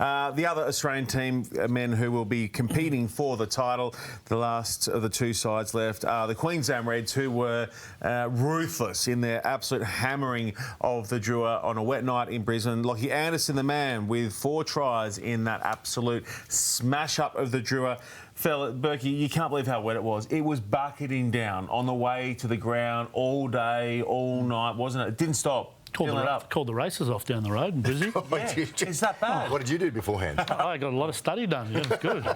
The other Australian team men who will be competing for the title, the last of the two sides left, are the Queensland Reds, who were ruthless in their absolute hammering of the Drua on a wet night in Brisbane. Lachie Anderson, the man, with 4 tries in that absolute smash-up of the Drua. Fella, Berkey, you can't believe how wet it was. It was bucketing down on the way to the ground all day, all night, wasn't it? It didn't stop. Called the races off down the road in Brisbane. It's that bad. What did you do beforehand? I got a lot of study done. Yeah, it was good.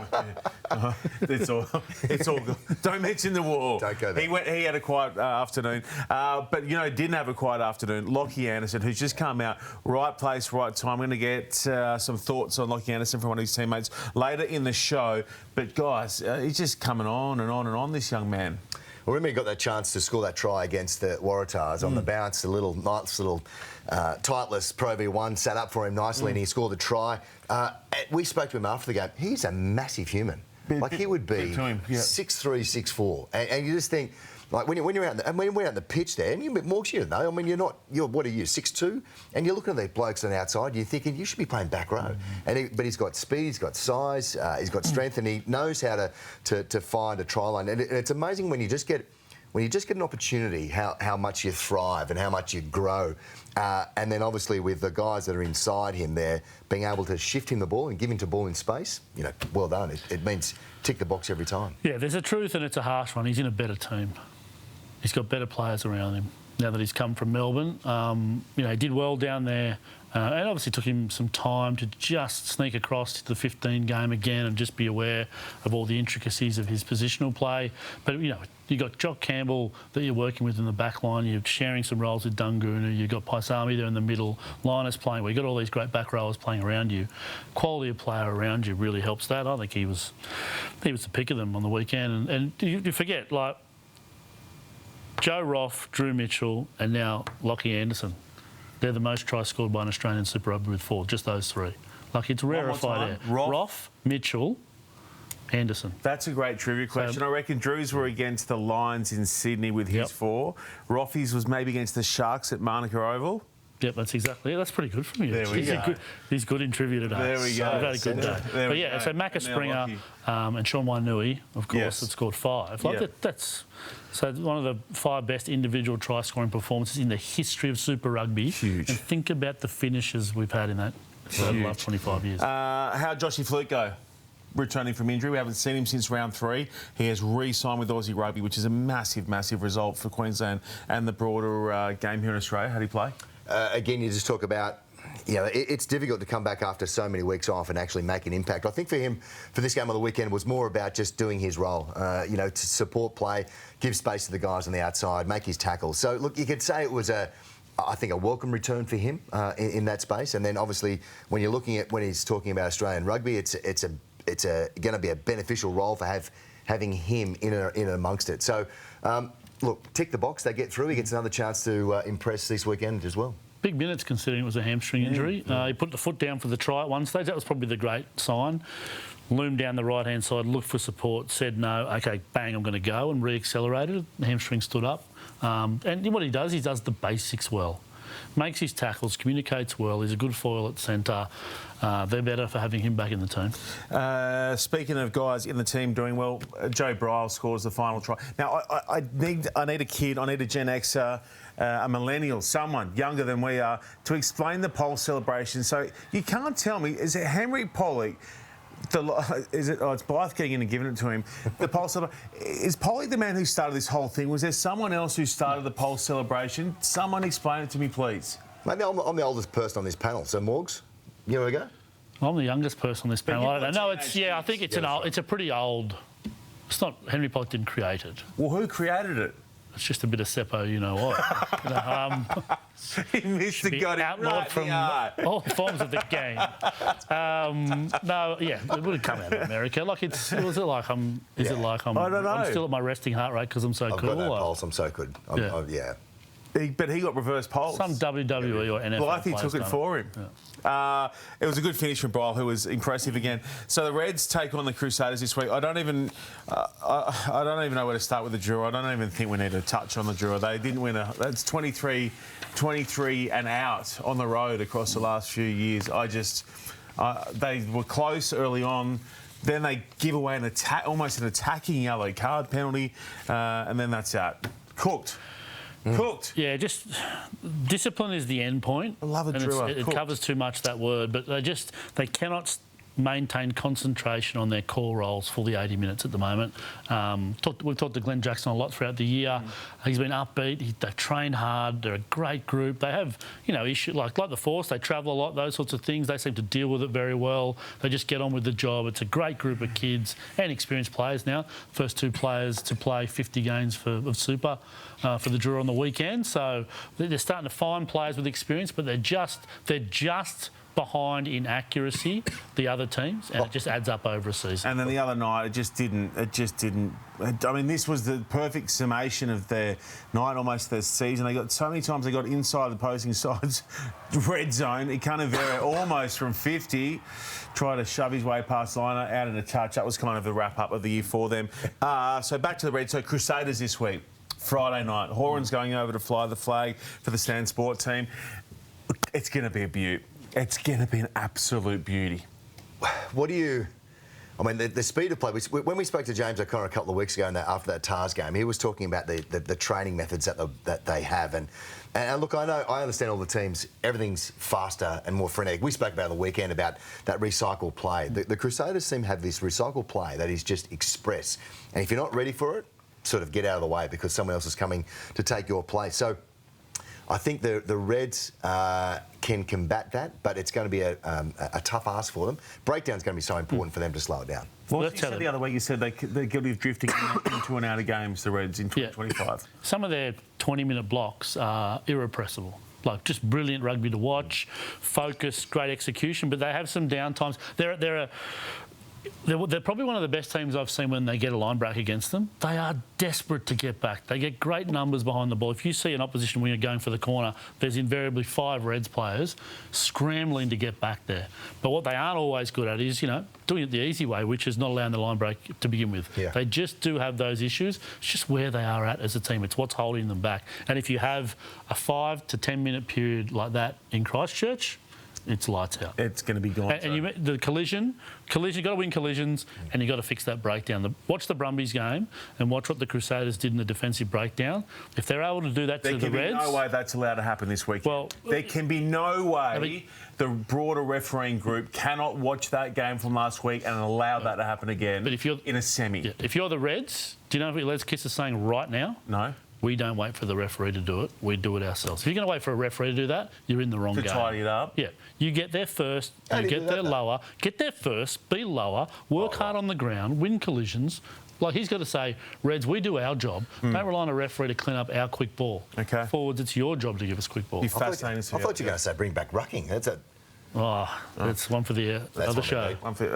It's all good. Don't mention the war. Don't go there. He had a quiet afternoon. But, didn't have a quiet afternoon. Lachie Anderson, who's just come out, right place, right time. I'm going to get some thoughts on Lachie Anderson from one of his teammates later in the show. But, guys, he's just coming on and on and on, this young man. Well, remember he got that chance to score that try against the Waratahs on the bounce. A nice little tightless Pro V1 sat up for him nicely and he scored the try. We spoke to him after the game. He's a massive human. Like, he would be 6'3", 6'4". And you just think, like, when you're out, and when we're out on the pitch there, and Morgs, you know, I mean, what are you, 6'2"? And you're looking at these blokes on the outside, you're thinking, you should be playing back row. But he's got speed, he's got size, he's got strength, and he knows how to find a try line. And it's amazing when you just get an opportunity, how much you thrive and how much you grow. And then obviously with the guys that are inside him there, being able to shift him the ball and give him the ball in space, well done. It means tick the box every time. Yeah, there's a truth and it's a harsh one. He's in a better team. He's got better players around him now that he's come from Melbourne. He did well down there. And obviously took him some time to just sneak across to the 15 game again and just be aware of all the intricacies of his positional play. But, you've got Jock Campbell that you're working with in the back line. You're sharing some roles with Dungunu. You've got Paisami there in the middle. Linus playing. You've got all these great back rowers playing around you. Quality of player around you really helps that. I think he was the pick of them on the weekend. And you forget, like, Joe Roff, Drew Mitchell and now Lachie Anderson. They're the most tries scored by an Australian Super Rugby with 4, just those 3. Like, it's rarefied air. Roff, Mitchell, Anderson. That's a great trivia question. I reckon Drew's were against the Lions in Sydney with his 4. Roffy's was maybe against the Sharks at Manuka Oval. Yep, that's exactly it. That's pretty good from you. There we go. He's good in trivia today. There we go. We've had a good day. But yeah, so Macca Springer and Sean Wainui, of course, had scored 5. Like that's so one of the 5 best individual try scoring performances in the history of Super Rugby. Huge. And think about the finishes we've had in that for the last 25 years. How'd Joshy Flute go? Returning from injury. We haven't seen him since round 3. He has re-signed with Aussie Rugby, which is a massive, massive result for Queensland and the broader game here in Australia. How do you play? Again, you just talk about, it's difficult to come back after so many weeks off and actually make an impact. I think for him, for this game on the weekend, was more about just doing his role, to support play, give space to the guys on the outside, make his tackles. So, look, you could say it was I think a welcome return for him in that space. And then, obviously, when you're looking at when he's talking about Australian rugby, it's going to be a beneficial role for having him in amongst it. So, look, tick the box. They get through. He gets another chance to impress this weekend as well. Big minutes considering it was a hamstring injury. He put the foot down for the try at one stage. That was probably the great sign. Loomed down the right-hand side, looked for support, said no, OK, bang, I'm going to go, and re-accelerated. The hamstring stood up. And what he does the basics well. Makes his tackles, communicates well. He's a good foil at centre. They're better for having him back in the team. Speaking of guys in the team doing well, Joe Bryle scores the final try. Now, I need a kid, I need a Gen Xer, a millennial, someone younger than we are, to explain the pole celebration. So you can't tell me, is it Henry Pollock? It's Blythe getting in and giving it to him. The pole celebration. Is Pollock the man who started this whole thing? Was there someone else who started the pole celebration? Someone explain it to me, please. Maybe I'm the oldest person on this panel. So, Morgs, you want to go? I'm the youngest person on this panel. I don't know. I think it's it's a pretty old. It's not. Henry Pollock didn't create it. Well, who created it? It's just a bit of Seppo, you know what. He missed the got outlawed from all forms of the game. It would have come out of America. Like I don't know. I'm still at my resting heart rate because I'm so cool. I've got no pulse. I'm so good. But he got reverse pulse. Some WWE or NFL. Well, I think he took it for him. Yeah. It was a good finish from Bryle, who was impressive again. So the Reds take on the Crusaders this week. I don't even know where to start with the Drua. I don't even think we need to touch on the Drua. They didn't win that's 23 and out on the road across the last few years. They were close early on. Then they give away almost an attacking yellow card penalty, and then that's that. Cooked. Cooked. Yeah, just discipline is the end point. I love it covers too much, that word, but they cannot maintain concentration on their core roles for the 80 minutes at the moment. We've talked to Glenn Jackson a lot throughout the year. He's been upbeat. They've trained hard. They're a great group. They have, issues like the Force. They travel a lot, those sorts of things. They seem to deal with it very well. They just get on with the job. It's a great group of kids and experienced players now. First 2 players to play 50 games of Super for the Drua on the weekend. So they're starting to find players with experience, but they're just behind in accuracy the other teams, and it just adds up over a season. And then the other night, it just didn't. I mean, this was the perfect summation of their night, almost their season. They got so many times they got inside the opposing side's red zone. Ikanavera almost from 50 tried to shove his way past the line out in a touch. That was kind of the wrap up of the year for them. So back to the Reds. So Crusaders this week, Friday night. Horan's going over to fly the flag for the Stan Sport team. It's going to be a beaut. It's going to be an absolute beauty. What do you... I mean, the speed of play... When we spoke to James O'Connor a couple of weeks ago after that Tars game, he was talking about the training methods that they have. And look, I understand all the teams, everything's faster and more frenetic. We spoke about on the weekend about that recycle play. The Crusaders seem to have this recycle play that is just express. And if you're not ready for it, sort of get out of the way because someone else is coming to take your place. So I think the Reds can combat that, but it's going to be a tough ask for them. Breakdown's going to be so important for them to slow it down. Well, you said the other week, you said they're guilty of drifting into and out of games, the Reds, in 2025. Yeah. Some of their 20-minute blocks are irrepressible. Like, just brilliant rugby to watch, focus, great execution, but they have some downtimes. They're probably one of the best teams I've seen when they get a line break against them. They are desperate to get back. They get great numbers behind the ball. If you see an opposition winger going for the corner, there's invariably 5 Reds players scrambling to get back there. But what they aren't always good at is, doing it the easy way, which is not allowing the line break to begin with. Yeah. They just do have those issues. It's just where they are at as a team. It's what's holding them back. And if you have a 5 to 10 minute period like that in Christchurch, it's lights out. It's going to be gone. And the collision, you've got to win collisions and you've got to fix that breakdown. Watch the Brumbies game and watch what the Crusaders did in the defensive breakdown. If they're able to do that to the Reds... There can be no way that's allowed to happen this weekend. Well, there can be no way the broader refereeing group cannot watch that game from last week and allow that to happen again in a semi. Yeah, if you're the Reds, do you know what Les Kiss is saying right now? No. We don't wait for the referee to do it. We do it ourselves. If you're going to wait for a referee to do that, you're in the wrong game. To tidy it up? Yeah. You get there first. You get there lower. Get there first. Be lower. Work hard on the ground. Win collisions. Like, he's got to say, Reds, we do our job. Don't rely on a referee to clean up our quick ball. Okay. Forwards, it's your job to give us quick ball. I thought you were going to say bring back rucking. That's one for the other show. One for